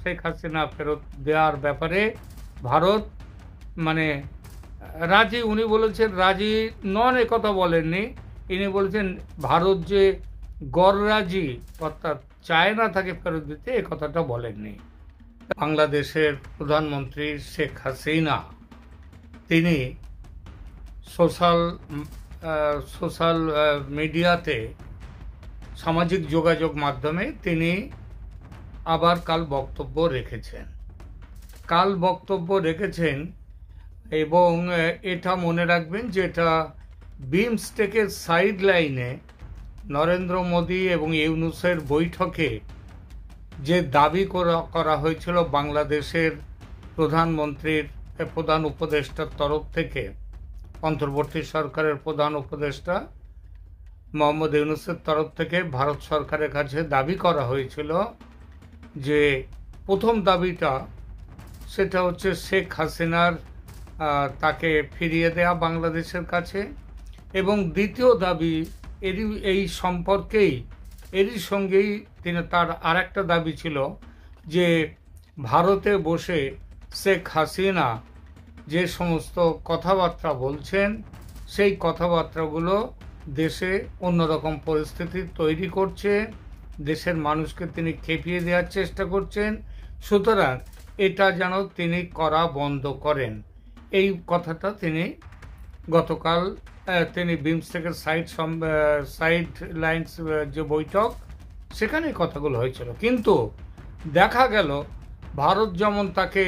শেখ হাসিনা ফেরত দেওয়ার ব্যাপারে ভারত মানে রাজি। উনি বলেছেন রাজি নন, একথা বলেননি। ইনি বলেছেন ভারত যে গররাজি, অর্থাৎ চায় না তাকে ফেরত দিতে, এ কথাটা বলেননি। বাংলাদেশের প্রধানমন্ত্রী শেখ হাসিনা তিনি সোশ্যাল মিডিয়াতে, সামাজিক যোগাযোগ মাধ্যমে তিনি আবার কাল বক্তব্য রেখেছেন এবং এটা মনে রাখবেন যে এটা বিমস্টেকের সাইড লাইনে নরেন্দ্র মোদী এবং ইউনূসের বৈঠকে যে দাবি করা হয়েছিল বাংলাদেশের প্রধানমন্ত্রীর প্রধান উপদেষ্টার তরফ থেকে, অন্তর্বর্তী সরকারের প্রধান উপদেষ্টা মোহাম্মদ ইউনূসের তরফ থেকে ভারত সরকারের কাছে দাবি করা হয়েছিল যে প্রথম দাবিটা সেটা হচ্ছে শেখ হাসিনার তাকে ফিরিয়ে দেয়া বাংলাদেশের কাছে, এবং দ্বিতীয় দাবি এই সম্পর্কেই এরই সঙ্গেই তার আরেকটা দাবি ছিল যে ভারতে বসে শেখ হাসিনা যে সমস্ত কথাবার্তা বলছেন সেই কথাবার্তাগুলো দেশে অন্যরকম পরিস্থিতি তৈরি করছে, দেশের মানুষকে তিনি খেপিয়ে দেওয়ার চেষ্টা করছেন, সুতরাং এটা যেন তিনি করা বন্ধ করেন। এই কথাটা তিনি গতকাল তিনি বিমস্টেকের সাইড লাইন্স যে বৈঠক সেখানে কথাগুলো হয়েছিল। কিন্তু দেখা গেল ভারত যেমন তাকে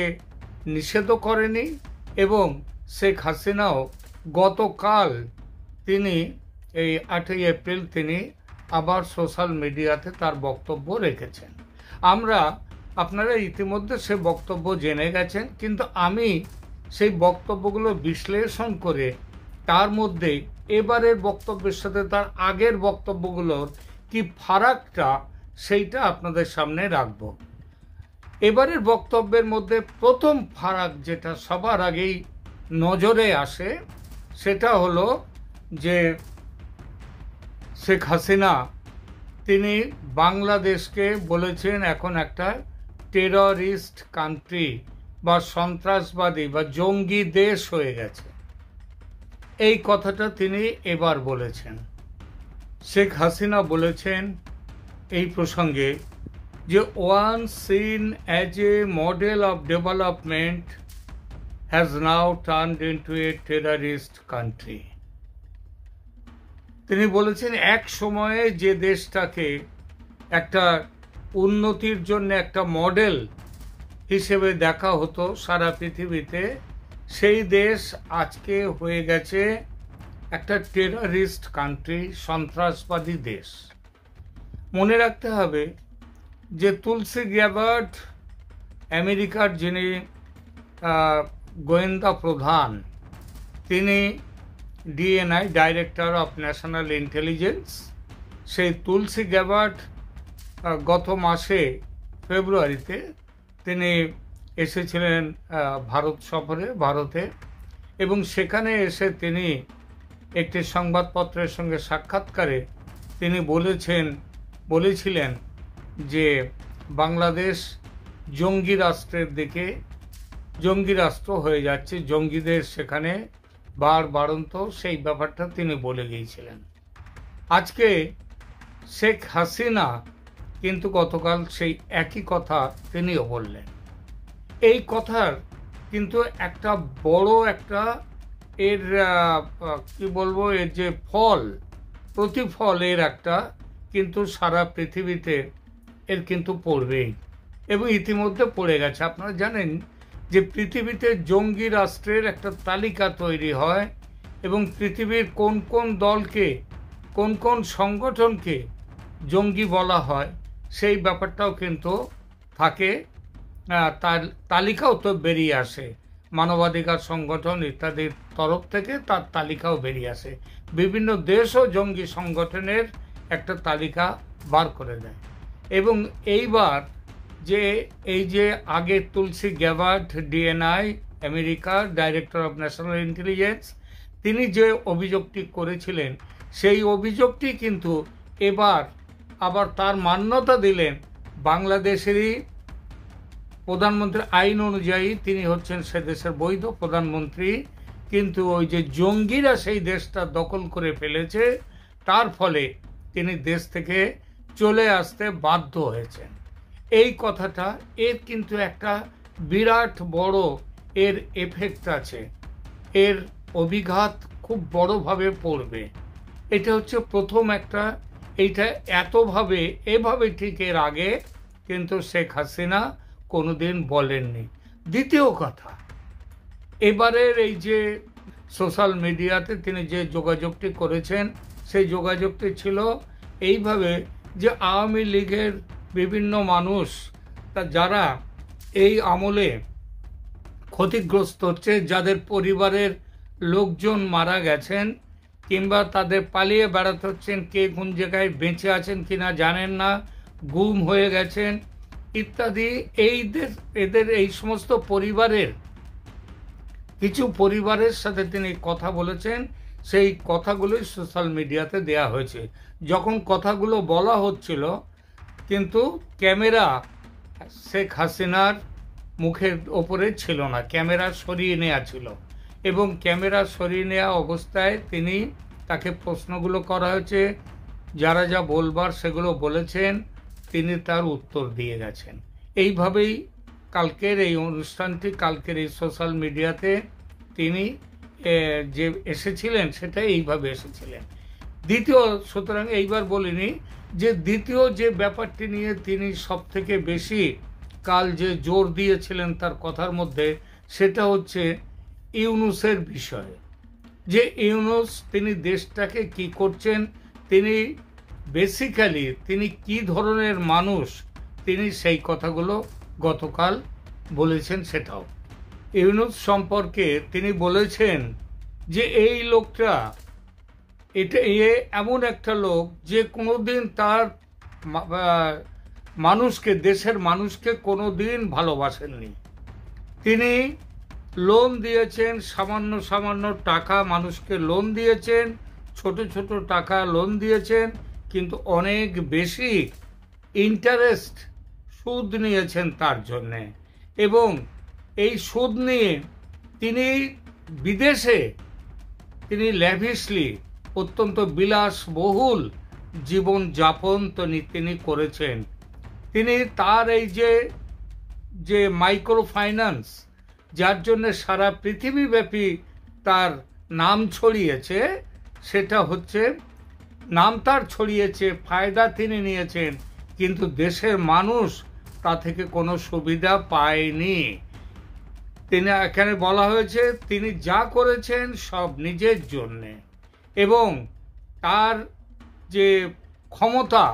নিষেধ করেনি, এবং শেখ হাসিনাও গতকাল তিনি এই 8ই এপ্রিল তিনি আবার সোশ্যাল মিডিয়াতে তার বক্তব্য রেখেছেন। আপনারা ইতিমধ্যে সে বক্তব্য জেনে গেছেন, কিন্তু আমি সেই বক্তব্যগুলো বিশ্লেষণ করে তার মধ্যে এবারের বক্তব্যের সাথে তার আগের বক্তব্যগুলোর কি ফারাকটা সেইটা আপনাদের সামনে রাখব। এবারের বক্তব্যের মধ্যে প্রথম ফারাক যেটা সবার আগেই নজরে আসে সেটা হলো যে শেখ হাসিনা তিনি বাংলাদেশকে বলেছেন এখন একটা টেররিস্ট কান্ট্রি বা সন্ত্রাসবাদী বা জঙ্গি দেশ হয়ে গেছে। এই কথাটা তিনি এবার বলেছেন। শেখ হাসিনা বলেছেন এই প্রসঙ্গে যে one scene as a model of development has now turned into a terrorist country. তিনি বলেছেন এক সময়ে যে দেশটাকে একটা উন্নতির জন্য একটা মডেল হিসেবে দেখা হতো সারা পৃথিবীতে, সেই দেশ আজকে হয়ে গেছে একটা টেররিস্ট কান্ট্রি, সন্ত্রাসবাদী দেশ। মনে রাখতে হবে যে তুলসি গ্যাবার্ড আমেরিকার যিনি গোয়েন্দা প্রধান, তিনি DNI director of national intelligence, সেই তুলসি গ্যাবার্ড গত মাসে ফেব্রুয়ারিতে তিনি এসেছিলেন ভারত সফরে, ভারতে, এবং সেখানে এসে তিনি একটি সংবাদপত্রের সঙ্গে সাক্ষাৎকারে তিনি বলেছিলেন যে বাংলাদেশ জঙ্গি রাষ্ট্রের দিকে, জঙ্গি রাষ্ট্র হয়ে যাচ্ছে, জঙ্গিদের সেখানে বাড়ন্ত, সেই ব্যাপারটা তিনি বলে গিয়েছিলেন। আজকে শেখ হাসিনা কিন্তু গতকাল সেই একই কথা তিনিও বললেন। এই কথার কিন্তু একটা বড় একটা এর কি বলবো, এর যে প্রতিফল এর একটা কিন্তু সারা পৃথিবীতে এর কিন্তু পড়বেই, এবং ইতিমধ্যে পড়ে গেছে। আপনারা জানেন যে পৃথিবীতে জঙ্গি রাষ্ট্রের একটা তালিকা তৈরি হয়, এবং পৃথিবীর কোন কোন দলকে, কোন কোন সংগঠনকে জঙ্গি বলা হয় সেই ব্যাপারটাও কিন্তু থাকে, তার তালিকাও তো বেরিয়ে আসে, মানবাধিকার সংগঠন ইত্যাদির তরফ থেকে তার তালিকাও বেরিয়ে আসে। বিভিন্ন দেশও জঙ্গি সংগঠনের একটা তালিকা বার করে দেয়। এবং এইবার এই যে আগে তুলসি গ্যাবার্ড ডিএনআই আমেরিকার ডাইরেক্টর অফ ন্যাশনাল ইন্টেলিজেন্স তিনি যে অভিযোগটি করেছিলেন সেই অভিযোগটি কিন্তু এবার আবার তার মান্যতা দিলেন বাংলাদেশেরই প্রধানমন্ত্রী আইন অনুযায়ী তিনি হচ্ছেন সে দেশের বৈধ প্রধানমন্ত্রী, কিন্তু ওই যে জঙ্গিরা সেই দেশটা দখল করে ফেলেছে, তার ফলে তিনি দেশ থেকে চলে আসতে বাধ্য হয়েছেন। এই কথাটা এর কিন্তু একটা বিরাট বড় এর এফেক্ট আছে, এর অভিঘাত খুব বড়ভাবে পড়বে। এটা হচ্ছে প্রথম একটা, এইটা এভাবে ঠিক এর আগে কিন্তু শেখ হাসিনা কোনোদিন বলেননি। দ্বিতীয় কথা, এবারের এই যে সোশ্যাল মিডিয়াতে তিনি যে যোগাযোগটি করেছেন, সেই যোগাযোগটি ছিল এইভাবে যে আওয়ামী লীগের বিভিন্ন মানুষ যারা এই আমলে ক্ষতিগ্রস্ত হচ্ছে, যাদের পরিবারের লোকজন মারা গেছেন কিংবা তাদের পালিয়ে বেড়াতে হচ্ছেন, কে কোন জায়গায় বেঁচে আছেন কিনা জানেন না, গুম হয়ে গেছেন ইত্যাদি, এদের এই সমস্ত পরিবারের কিছু পরিবারের সাথে তিনি কথা বলেছেন। সেই কথাগুলোই সোশ্যাল মিডিয়াতে দেয়া হয়েছে। যখন কথাগুলো বলা হচ্ছিল কিন্তু ক্যামেরা শেখ হাসিনার মুখের ওপরে ছিল না, ক্যামেরা সরিয়ে নেওয়া ছিল, এবং ক্যামেরা সরিয়ে নেওয়া অবস্থায় তাকে প্রশ্নগুলো করা হয়েছে, যারা যা বলবার সেগুলো বলেছেন, তিনি তার উত্তর দিয়ে গেছেন। এইভাবেই কালকের এই অনুষ্ঠানটি, কালকের এই সোশ্যাল মিডিয়াতে তিনি যে এসেছিলেন সেটা এইভাবে এসেছিলেন। সুতরাং এইবার বলিনি যে দ্বিতীয় যে ব্যাপারটি নিয়ে তিনি সব থেকে বেশি কাল যে জোর দিয়েছিলেন তার কথার মধ্যে, সেটা হচ্ছে ইউনূসের বিষয়ে। যে ইউনূস তিনি দেশটাকে কি করছেন, তিনি বেসিক্যালি তিনি কি ধরনের মানুষ, তিনি সেই কথাগুলো গতকাল বলেছেন। সেটাও ইউনূস সম্পর্কে তিনি বলেছেন যে এই লোকটা এমন একটা লোক যে কোনোদিন তার মানুষকে, দেশের মানুষকে কোনোদিন ভালোবাসেননি। তিনি লোন দিয়েছেন, সামান্য সামান্য টাকা মানুষকে লোন দিয়েছেন, ছোট ছোট টাকা লোন দিয়েছেন, কিন্তু অনেক বেশি ইন্টারেস্ট, সুদ নিয়েছেন তার জন্যে। এবং এই সুদ নিয়ে তিনি বিদেশে তিনি ল্যাভিশলি, অত্যন্ত বিলাসবহুল জীবনযাপন তিনি করেছেন। তিনি তার এই যে মাইক্রো ফাইন্যান্স, যার জন্য সারা পৃথিবীব্যাপী তার নাম ছড়িয়েছে, সেটা হচ্ছে নাম তার ছড়িয়েছে, ফায়দা তিনি নিয়েছেন, কিন্তু দেশের মানুষ তা থেকে কোনো সুবিধা পায়নি। তিনি এখানে বলা হয়েছে তিনি যা করেছেন সব নিজের জন্যে, এবং তার যে ক্ষমতা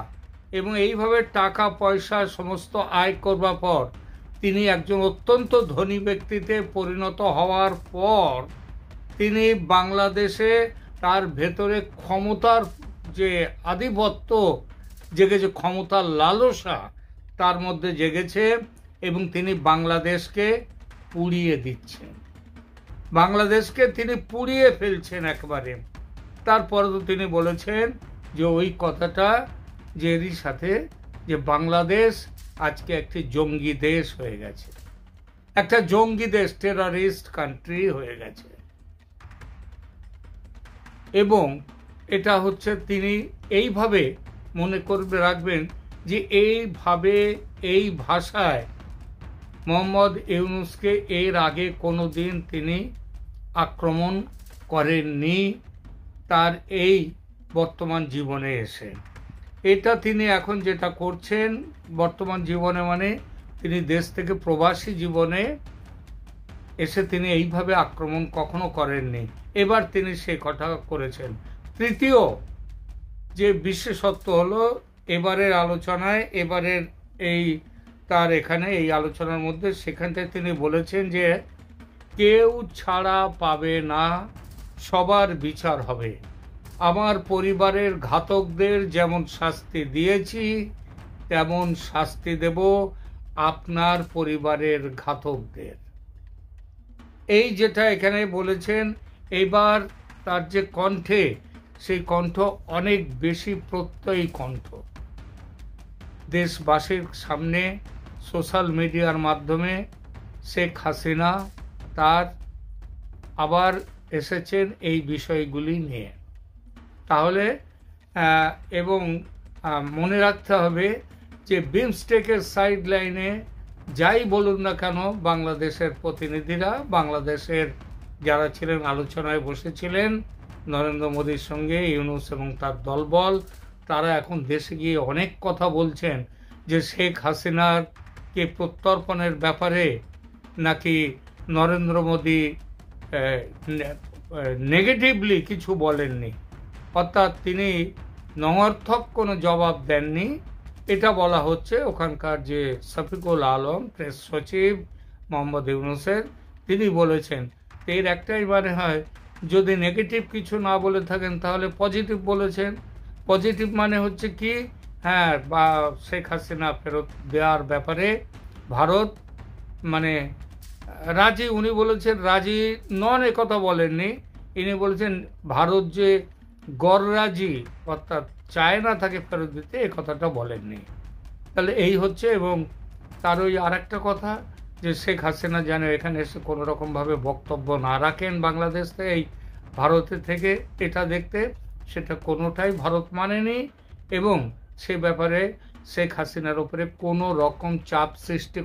এবং এইভাবে টাকা পয়সা সমস্ত আয় করবার পর তিনি একজন অত্যন্ত ধনী ব্যক্তিতে পরিণত হওয়ার পর তিনি বাংলাদেশে তার ভেতরে ক্ষমতার যে আধিপত্য জেগেছে, ক্ষমতার লালসা তার মধ্যে জেগেছে, এবং তিনি বাংলাদেশকে পুড়িয়ে দিচ্ছেন, বাংলাদেশকে তিনি পুড়িয়ে ফেলছেন একবারে। তারপরে তো তিনি বলেছেন যে ওই কথাটা যে এরই সাথে, যে বাংলাদেশ আজকে একটি জঙ্গি দেশ হয়ে গেছে, একটা জঙ্গি দেশ, টেররিস্ট কান্ট্রি হয়ে গেছে। এবং এটা হচ্ছে তিনি এইভাবে মনে করবে রাখবেন যে এইভাবে এই ভাষায় মোহাম্মদ ইউনূসকে এর আগে কোনো দিন তিনি আক্রমণ করেননি তার এই বর্তমান জীবনে এসে। এটা তিনি এখন যেটা করছেন বর্তমান জীবনে, মানে তিনি দেশ থেকে প্রবাসী জীবনে এসে তিনি এইভাবে আক্রমণ কখনো করেননি, এবার তিনি সেই কথা করেছেন। তৃতীয় যে বিশেষত্ব হলো এবারের আলোচনায়, এবারের তার এখানে এই আলোচনার মধ্যে, সেখানটায় তিনি বলেছেন যে কেউ ছাড়া পাবে না, সবার বিচার হবে। আমার পরিবারের ঘাতকদের যেমন শাস্তি দিয়েছি তেমন শাস্তি দেব আপনার পরিবারের ঘাতকদের। এই যেটা এখানে বলেছেন, এবার তার যে কণ্ঠে, সেই কণ্ঠ অনেক বেশি প্রত্যয়ী কণ্ঠ। দেশবাসীর সামনে সোশ্যাল মিডিয়ার মাধ্যমে শেখ হাসিনা তার আবার এসেছেন এই বিষয়গুলি নিয়ে। তাহলে এবং মনে রাখতে হবে যে বিমস্টেকের সাইড লাইনে যাই বলুন না কেন, বাংলাদেশের প্রতিনিধিরা, বাংলাদেশের যারা ছিলেন আলোচনায় বসেছিলেন নরেন্দ্র মোদীর সঙ্গে, ইউনূস এবং তার দলবল, তারা এখন দেশে গিয়ে অনেক কথা বলছেন যে শেখ হাসিনার কে প্রত্যর্পণের ব্যাপারে নাকি নরেন্দ্র মোদী নেগেটিভলি কিছু বলেননি, অর্থাৎ তিনি নঙর্থক কোনো জবাব দেননি, এটা বলা হচ্ছে। ওখানকার যে শফিকুল আলম প্রেস সচিব মোহাম্মদ ইউনূসের, তিনি বলেছেন এর একটাই মানে হয়, যদি নেগেটিভ কিছু না বলে থাকেন তাহলে পজিটিভ বলেছেন। পজিটিভ মানে হচ্ছে কি, হ্যাঁ, বা শেখ হাসিনা ফেরত দেওয়ার ব্যাপারে ভারত মানে রাজি। উনি বলেছেন রাজি নন, একথা বলেননি। ইনি বলেছেন ভারত যে গররাজি, অর্থাৎ চায় না তাকে ফেরত দিতে, এ কথাটা বলেননি। তাহলে এই হচ্ছে। এবং তার ওই আর একটা কথা যে শেখ হাসিনা যেন এখানে এসে কোনো রকমভাবে বক্তব্য না রাখেন বাংলাদেশ থেকে, এই ভারতে থেকে এটা দেখতে, সেটা কোনোটাই ভারত মানেনি এবং সে ব্যাপারে শেখ হাসিনার উপরে কোনো রকম চাপ সৃষ্টি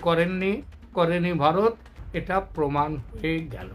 করেনি ভারত, এটা প্রমাণ হয়ে গেল।